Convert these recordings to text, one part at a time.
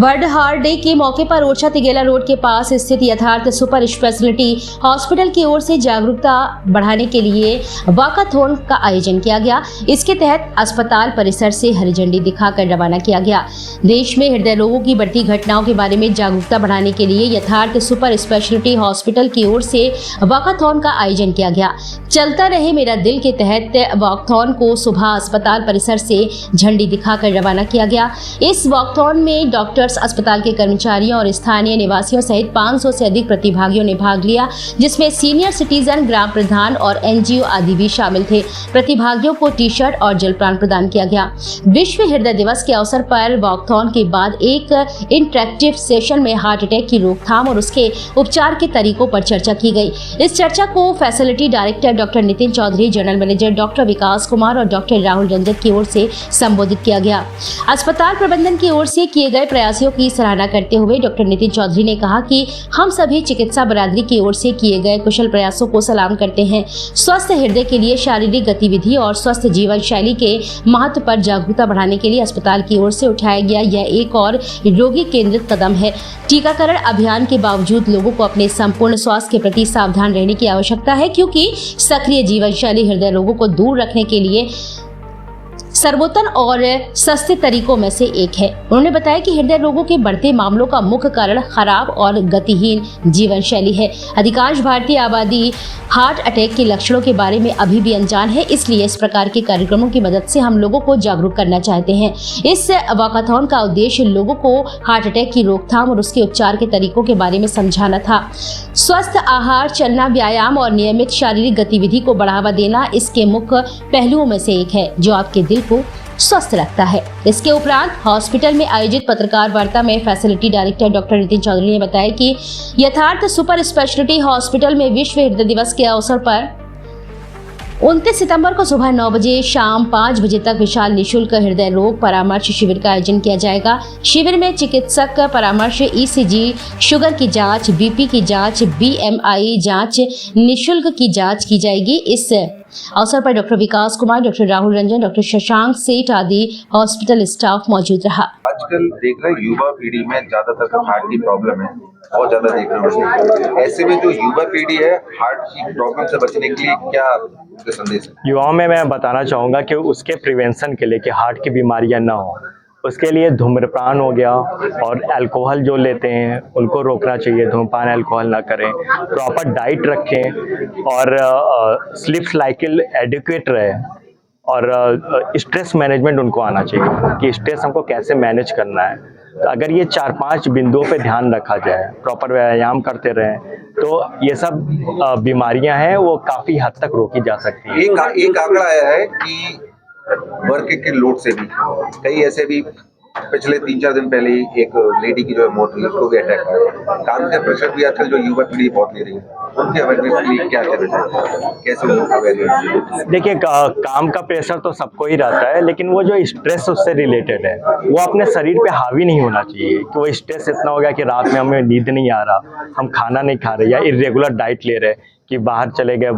World heart day के मौके पर ओरछा तिगेला रोड के पास स्थित यथार्थ सुपर स्पेशलिटी हॉस्पिटल की ओर से जागरूकता बढ़ाने के लिए वॉकाथॉन का आयोजन किया गया। इसके तहत अस्पताल परिसर से हरी झंडी दिखाकर रवाना किया गया। देश में हृदय रोगों की बढ़ती घटनाओं के बारे में जागरूकता बढ़ाने के लिए यथार्थ सुपर स्पेशलिटी हॉस्पिटल की ओर से वॉकाथॉन का आयोजन किया गया। चलता रहे मेरा दिल के तहत वॉकाथॉन को सुबह अस्पताल परिसर से झंडी दिखाकर रवाना किया गया। इस वॉकाथॉन में डॉक्टर्स, अस्पताल के कर्मचारियों और स्थानीय निवासियों सहित 500 से अधिक प्रतिभागियों ने भाग लिया, जिसमें सीनियर सिटीजन, ग्राम प्रधान और एनजीओ आदि भी शामिल थे। प्रतिभागियों को टी शर्ट और जलपान प्रदान किया गया। विश्व हृदय दिवस के अवसर पर वॉकाथॉन के बाद एक इंटरेक्टिव सेशन में हार्ट अटैक की रोकथाम और उसके उपचार के तरीकों पर चर्चा की गई। इस चर्चा को facility director doctor Nitin Chaudhary, general manager doctor Vikas Kumar और डॉक्टर राहुल रंजन की ओर से संबोधित किया गया। अस्पताल प्रबंधन की ओर से किए गए प्रयासों की सराहना करते हुए डॉक्टर नितिन चौधरी ने कहा कि हम सभी चिकित्सा बरादरी की ओर से किए गए कुशल प्रयासों को सलाम करते हैं। स्वस्थ हृदय के लिए शारीरिक गतिविधि और स्वस्थ जीवन शैली के महत्व पर जागरूकता बढ़ाने के लिए अस्पताल की ओर से उठाया गया यह एक और रोगी केंद्रित कदम है। टीकाकरण अभियान के बावजूद लोगों को अपने संपूर्ण स्वास्थ्य के प्रति सावधान रहने की आवश्यकता है, क्योंकि सक्रिय जीवन शैली हृदय रोगों को दूर रखने के लिए सर्वोत्तम और सस्ते तरीकों में से एक है। उन्होंने बताया कि हृदय रोगों के बढ़ते मामलों का मुख्य कारण खराब और गतिहीन जीवन शैली है। अधिकांश भारतीय आबादी हार्ट अटैक के लक्षणों के बारे में अभी भी अनजान है, इसलिए इस प्रकार के कार्यक्रमों की मदद से हम लोगों को जागरूक करना चाहते हैं। इस वॉकाथॉन का उद्देश्य लोगों को हार्ट अटैक की रोकथाम और उसके उपचार के तरीकों के बारे में समझाना था। स्वस्थ आहार, चलना, व्यायाम और नियमित शारीरिक गतिविधि को बढ़ावा देना इसके मुख्य पहलुओं में से एक है, जो आपके दिल को स्वस्थ रखता है। इसके उपरांत हॉस्पिटल में आयोजित पत्रकार वार्ता में facility director doctor Nitin Chaudhary ने बताया कि यथार्थ सुपर स्पेशलिटी हॉस्पिटल में विश्व हृदय दिवस के अवसर पर 29 सितंबर को सुबह 9 बजे शाम 5 बजे तक विशाल निशुल्क हृदय रोग परामर्श शिविर का आयोजन किया जाएगा। शिविर में चिकित्सक परामर्श, ईसीजी, शुगर की जांच, बीपी की जांच, बीएमआई जांच, निशुल्क की जांच की जाएगी। इस अवसर पर doctor Vikas Kumar, doctor Rahul Ranjan, doctor Shashank सेठ आदि हॉस्पिटल स्टाफ मौजूद रहा। आजकल देख रहे हैं युवा पीढ़ी में ज्यादातर हार्ट की प्रॉब्लम है, बहुत ज्यादा देखने को मिलती है। ऐसे में जो युवा पीढ़ी है, हार्ट की प्रॉब्लम से बचने के लिए क्या संदेश है? युवाओं में मैं बताना चाहूँगा कि उसके प्रिवेंशन के लिए कि हार्ट की बीमारियां ना हो, उसके लिए धूम्रपान हो गया और अल्कोहल जो लेते हैं उनको रोकना चाहिए, धूम्रपान अल्कोहल ना करें, प्रॉपर डाइट रखें और स्लीप साइकिल एडिक्वेट रहे और स्ट्रेस मैनेजमेंट उनको आना चाहिए कि स्ट्रेस हमको कैसे मैनेज करना है। तो अगर ये 4-5 बिंदुओं पे ध्यान रखा जाए, प्रॉपर व्यायाम करते रहें, तो ये सब बीमारियां हैं वो काफ़ी हद तक रोकी जा सकती है। एक आंकड़ा आया है कि वर्क के लोड से भी कई ऐसे भी पिछले 3-4 दिन पहले ही एक लेडी की जो मौत हुई, उसको भी अटैक आया। काम का प्रेशर भी आजकल जो युवा पीढ़ी बहुत ले रही है, उनके अवेयरनेस के लिए क्या कहना चाहिए, कैसे उनका अवेयरनेस? देखिए, काम का प्रेशर तो सबको ही रहता है, लेकिन वो जो स्ट्रेस उससे रिलेटेड है वो अपने शरीर पे हावी नहीं होना चाहिए कि वो स्ट्रेस इतना हो गया कि रात में हमें नींद नहीं आ रहा, हम खाना नहीं खा रहे या इरेगुलर डाइट ले रहे कि बाहर चले गए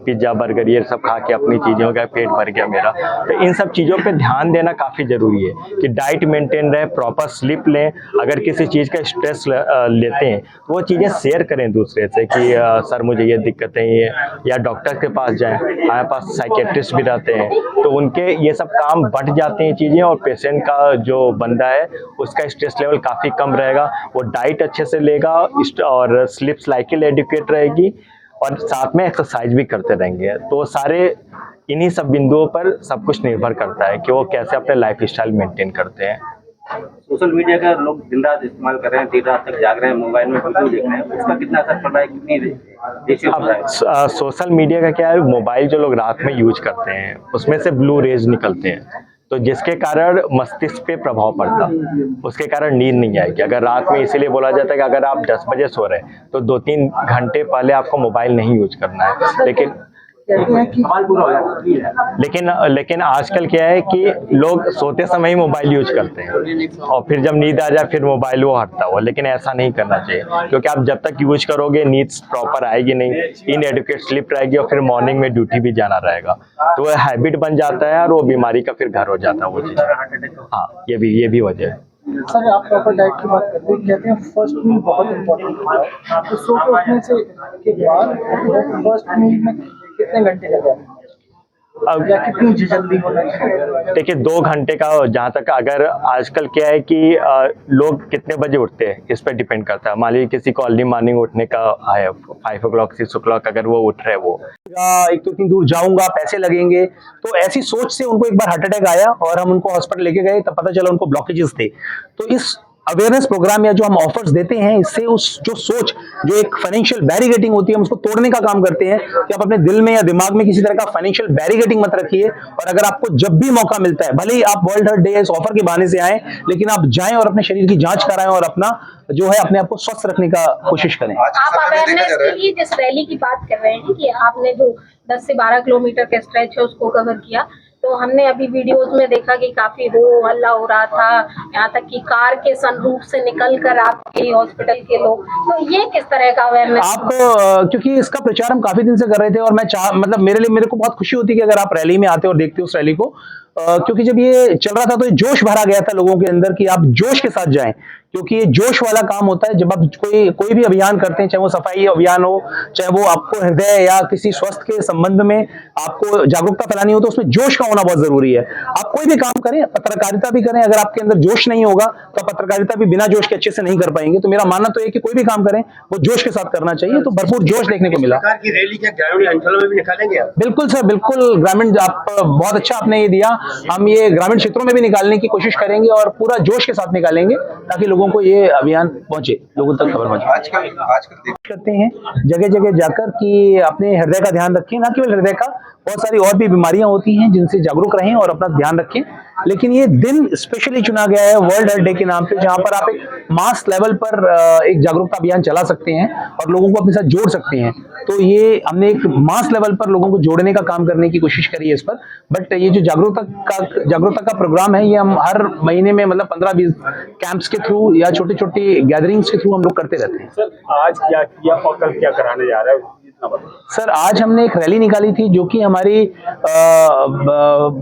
पिज्ज़ा, बर्गर ये सब खा के अपनी चीज़ों का पेट भर गया मेरा। तो इन सब चीज़ों पे ध्यान देना काफ़ी ज़रूरी है कि डाइट मेंटेन रहे, प्रॉपर स्लीप लें। अगर किसी चीज़ का स्ट्रेस लेते हैं तो वो चीज़ें शेयर करें दूसरे से कि सर मुझे ये दिक्कतें ये, या डॉक्टर के पास जाएं। हमारे पास साइकेट्रिस्ट भी रहते हैं, तो उनके ये सब काम बढ़ जाते हैं चीज़ें और पेशेंट का जो बंदा है उसका स्ट्रेस लेवल काफ़ी कम रहेगा, वो डाइट अच्छे से लेगा और स्लीप साइकिल एडिक्वेट रहेगी और साथ में एक्सरसाइज भी करते रहेंगे। तो सारे इन्हीं सब बिंदुओं पर सब कुछ निर्भर करता है कि वो कैसे अपने लाइफ स्टाइल मेंटेन करते हैं। सोशल मीडिया का लोग दिन रात इस्तेमाल कर रहे हैं, देर रात तक जाग रहे हैं, मोबाइल में वीडियो देख रहे हैं, उसका कितना असर पड़ रहा है, कितनी रेशियो पड़ रहा है? सोशल मीडिया का क्या है, मोबाइल जो लोग रात में यूज करते हैं उसमें से ब्लू रेज निकलते हैं, तो जिसके कारण मस्तिष्क पे प्रभाव पड़ता, उसके कारण नींद नहीं आएगी। अगर रात में इसीलिए बोला जाता है कि अगर आप 10 बजे सो रहे हैं तो 2-3 घंटे पहले आपको मोबाइल नहीं यूज करना है। लेकिन आजकल क्या है कि लोग सोते समय ही मोबाइल यूज करते हैं और फिर जब नींद आ जाए फिर मोबाइल वो हटता हो, लेकिन ऐसा नहीं करना चाहिए, क्योंकि आप जब तक यूज करोगे नींद प्रॉपर आएगी नहीं, इनएडिक्वेट स्लीप रहेगी और फिर मॉर्निंग में ड्यूटी भी जाना रहेगा, तो वो हैबिट बन जाता है और वो बीमारी का फिर घर हो जाता है वो चीज़। हाँ, ये भी वजह है। सर आप प्रॉपर डाइट की बात करते हैं, कहते हैं फर्स्ट मील बहुत इम्पोर्टेंट होता है, तो सो के उठने से के बाद फर्स्ट मील में कितने घंटे लग जाते हैं अब या कितनी जल्दी होना चाहिए? देखिए 2 घंटे का जहाँ तक, अगर आजकल क्या है कि लोग कितने बजे उठते हैं इस पर डिपेंड करता है। मान लीजिए किसी को अर्ली मॉर्निंग उठने का है 5 o'clock 6 o'clock, अगर वो उठ रहे हैं वो एक तो इतनी दूर जाऊंगा, पैसे लगेंगे, तो ऐसी सोच से उनको एक बार हार्ट अटैक आया और हम उनको हॉस्पिटल लेके गए, तब पता चला उनको ब्लॉकेजेस थे। तो इस अवेयरनेस प्रोग्राम या जो हम ऑफर्स देते हैं, इससे उस जो सोच, जो एक फाइनेंशियल बैरिगेटिंग होती है, हम उसको तोड़ने का काम करते हैं कि आप अपने दिल में या दिमाग में किसी तरह का फाइनेंशियल बैरिगेटिंग मत रखिए। और अगर आपको जब भी मौका मिलता है, भले ही आप वर्ल्ड हेल्थ डे इस ऑफर के बहाने से आए, लेकिन आप जाएं और अपने शरीर की जांच कराएं और अपना जो है अपने आप को स्वस्थ रखने का कोशिश करें। आज के आप समय में देखा अवेयरनेस जा रहा के है लिए जिस रैली की बात कर रहे हैं कि आपने जो 10 से 12 किलोमीटर का स्ट्रेच है उसको कवर किया, तो हमने अभी वीडियोस में देखा कि काफी हो हल्ला हो रहा था, यहाँ तक कि कार के सनरूफ से निकलकर आपके हॉस्पिटल के लोग, तो ये किस तरह का अवेयरनेस? आप क्योंकि इसका प्रचार हम काफी दिन से कर रहे थे और मैं मतलब मेरे को बहुत खुशी होती है कि अगर आप रैली में आते और देखते हो उस रैली को, क्योंकि जब ये चल रहा था तो जोश भरा गया था लोगों के अंदर कि आप जोश के साथ जाएं, क्योंकि ये जोश वाला काम होता है। जब आप कोई भी अभियान करते हैं, चाहे वो सफाई अभियान हो, चाहे वो आपको हृदय या किसी स्वास्थ्य के संबंध में आपको जागरूकता फैलानी हो, तो उसमें जोश का होना बहुत जरूरी है। आप कोई भी काम करें, पत्रकारिता भी करें, अगर आपके अंदर जोश नहीं होगा तो आप पत्रकारिता भी बिना जोश के अच्छे से नहीं कर पाएंगे। तो मेरा मानना तो है कि कोई भी काम करें वो जोश के साथ करना चाहिए, तो भरपूर जोश देखने को मिला। सरकार की रैली क्या ग्रामीण अंचलों में भी निकालेंगे आप? बिल्कुल सर, बिल्कुल। ग्रामीण, आप बहुत अच्छा आपने ये दिया, हम ये ग्रामीण क्षेत्रों में भी निकालने की कोशिश करेंगे और पूरा जोश के साथ निकालेंगे ताकि लोगों को ये अभियान पहुंचे, लोगों तक खबर पहुंचे। आजकल करते हैं जगह जगह जाकर कि अपने हृदय का ध्यान रखें, ना केवल हृदय का, बहुत सारी और भी बीमारियां होती हैं जिनसे जागरूक रहें और अपना ध्यान रखें। लेकिन ये दिन स्पेशली चुना गया है वर्ल्ड हेल्थ डे के नाम पे, जहां पर आप एक मास लेवल पर एक जागरूकता अभियान चला सकते हैं और लोगों को अपने साथ जोड़ सकते हैं। तो ये हमने एक मास लेवल पर लोगों को जोड़ने का काम करने की कोशिश करी है इस पर। बट ये जो जागरूकता का प्रोग्राम है, ये हम हर महीने में मतलब 15-20 कैंप्स के थ्रू या छोटी छोटी गैदरिंग्स के थ्रू हम लोग करते रहते हैं। सर आज क्या किया और कल क्या कराने जा रहा है? सर आज हमने एक रैली निकाली थी जो कि हमारी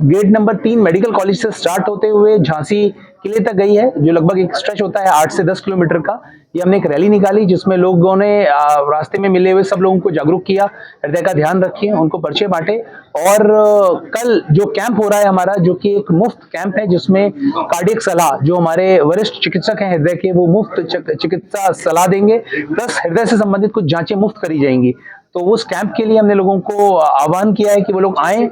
गेट नंबर 3 मेडिकल कॉलेज से स्टार्ट होते हुए झांसी किले तक गई है, जो लगभग एक स्ट्रेच होता है 8 से 10 किलोमीटर का। ये हमने एक रैली निकाली जिसमें लोगों ने रास्ते में मिले हुए सब लोगों को जागरूक किया, हृदय का ध्यान रखिए, उनको पर्चे बांटे। और कल जो कैंप हो रहा है हमारा, जो कि एक मुफ्त कैंप है जिसमें कार्डियक सलाह, जो हमारे वरिष्ठ चिकित्सक हैं हृदय के, वो मुफ्त चिकित्सा सलाह देंगे, प्लस हृदय से संबंधित कुछ जांचें मुफ्त करी जाएंगी। तो उस कैंप के लिए हमने लोगों को आह्वान किया है कि वो लोग आए।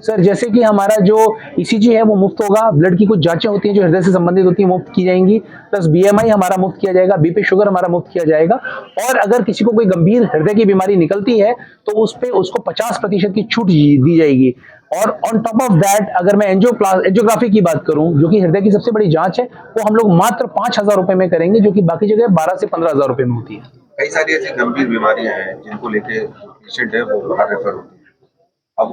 सर जैसे कि हमारा जो ईसीजी है वो मुफ्त होगा, ब्लड की कुछ जांचें होती हैं जो हृदय से संबंधित होती हैं मुफ्त की जाएंगी, प्लस बीएमआई हमारा मुफ्त किया जाएगा, बीपी शुगर हमारा मुफ्त किया जाएगा। और अगर किसी को कोई गंभीर हृदय की बीमारी निकलती है तो उस पे उसको 50% की छूट दी जाएगी। और ऑन टॉप ऑफ दैट, अगर मैं एंजियोग्राफी की बात करूं, जो कि हृदय की सबसे बड़ी जांच है, वो हम लोग मात्र 5,000 रुपए में करेंगे, जो कि बाकी जगह 12 से 15,000 रुपए में होती है। कई सारी ऐसी गंभीर बीमारियां हैं जिनको लेके पेशेंट है वो बाहर रेफर होते हैं, अब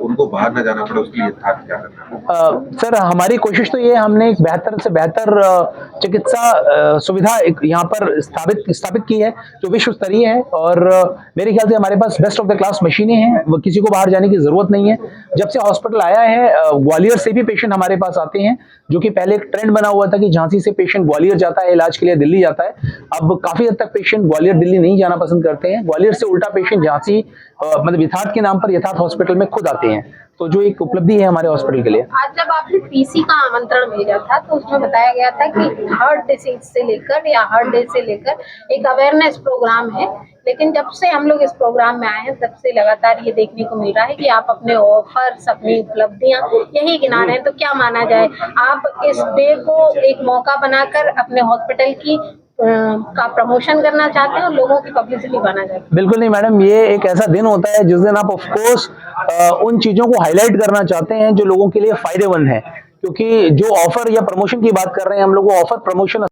उनको बाहर न जाना पड़े, उसके लिए था क्या करना? सर हमारी कोशिश तो ये, हमने एक बेहतर से बेहतर चिकित्सा सुविधा यहाँ पर स्थापित की है जो विश्व स्तरीय है। और मेरे ख्याल से हमारे पास बेस्ट ऑफ द क्लास मशीनें हैं, वो किसी को बाहर जाने की जरूरत नहीं है। जब से हॉस्पिटल आया है, ग्वालियर से भी पेशेंट हमारे पास आते हैं, जो कि पहले एक ट्रेंड बना हुआ था कि झांसी से पेशेंट ग्वालियर जाता है इलाज के लिए, दिल्ली जाता है। अब काफी हद तक पेशेंट ग्वालियर दिल्ली नहीं जाना पसंद करते हैं, ग्वालियर से उल्टा पेशेंट झांसी मतलब यथार्थ के नाम पर यथार्थ हॉस्पिटल में खुद आते हैं। तो जो एक उपलब्धि है हमारे हॉस्पिटल के लिए। आज जब आपने पीसी का आमंत्रण भेजा था तो उसमें बताया गया था कि हार्ट डिसीज से लेकर या हार्ट डे से लेकर एक अवेयरनेस प्रोग्राम है, लेकिन जब से हम लोग इस प्रोग्राम में आए हैं तब से लगातार ये देखने को मिल रहा है कि आप अपने ऑफर्स, अपनी उपलब्धियां यही गिना रहे हैं। तो क्या माना जाए, आप इस डे को एक मौका बनाकर अपने हॉस्पिटल की का प्रमोशन करना चाहते हैं और लोगों की पब्लिसिटी बनाना चाहते हैं? बिल्कुल नहीं मैडम, ये एक ऐसा दिन होता है जिस दिन आप ऑफ कोर्स उन चीजों को हाईलाइट करना चाहते हैं जो लोगों के लिए फायदेमंद है। क्योंकि जो ऑफर या प्रमोशन की बात कर रहे हैं हम लोग, वो ऑफर प्रमोशन